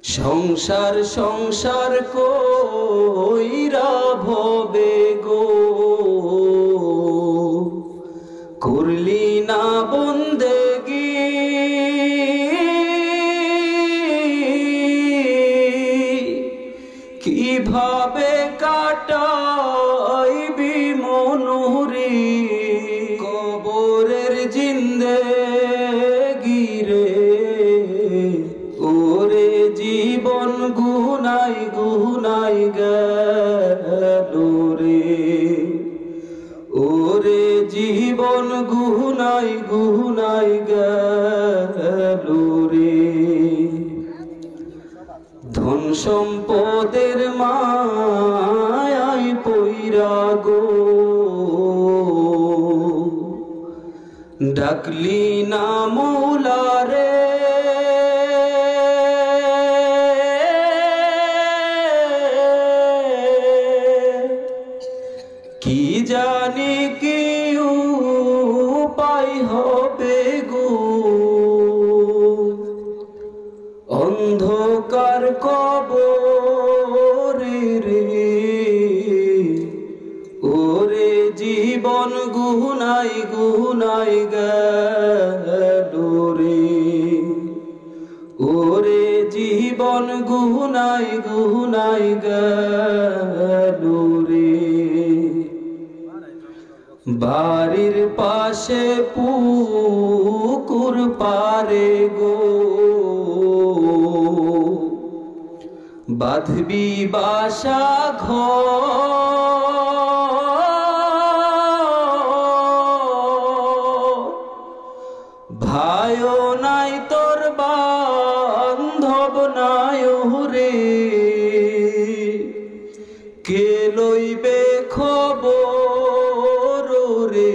সংসার সংসার কইরা ভবে গো করলি না বন্দেগি কিভাবে কাটাইবি মনুরি কবরের জিন্দেগি রে ওরে জীবন গুনাই গুনাই গেল রে ওরে জীবন গুনাই গুনাই গেল রে ধন সম্পদের মায়ায় পইরা গো ডাকলি না মৌলা রে কি জানি কি উপায় হবে গো অন্ধকার কবরে রে ওরে জীবন গুনাই গুনাই গেল রে ওরে জীবন গুনাই গুনাই গেল রে বাড়ির পাশে পুকুর পারে গো বাঁধবি বাসা ঘর ভাইও নাই তোর বান্ধব নাই রে কে লইবে খবর রে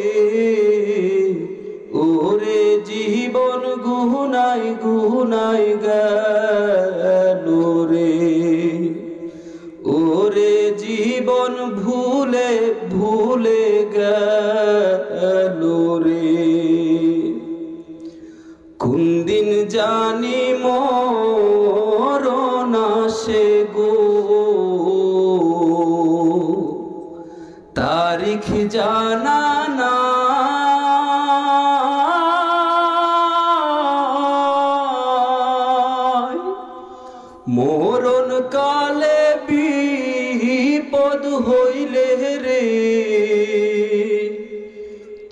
ওরে জীবন গুনাই গুনাই গেল রে ওরে জীবন ভুলে ভুলে গেল রে কোন দিন জানি মরণ আসে গো তারিখ জানা নাই মরণ কালে বিপদ হইলে রে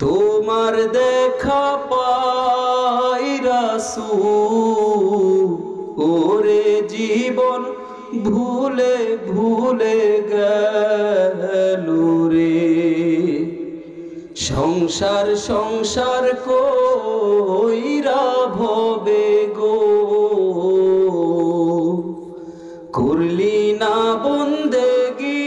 তোমার দেখা পাই রাসূল ওরে জীবন ভুলে ভুলে গেল রে সংসার সংসার কইরা ভবে গো করলি না বন্দেগি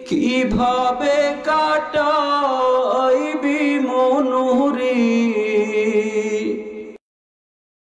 কিভাবে কাটাইবি মনুরি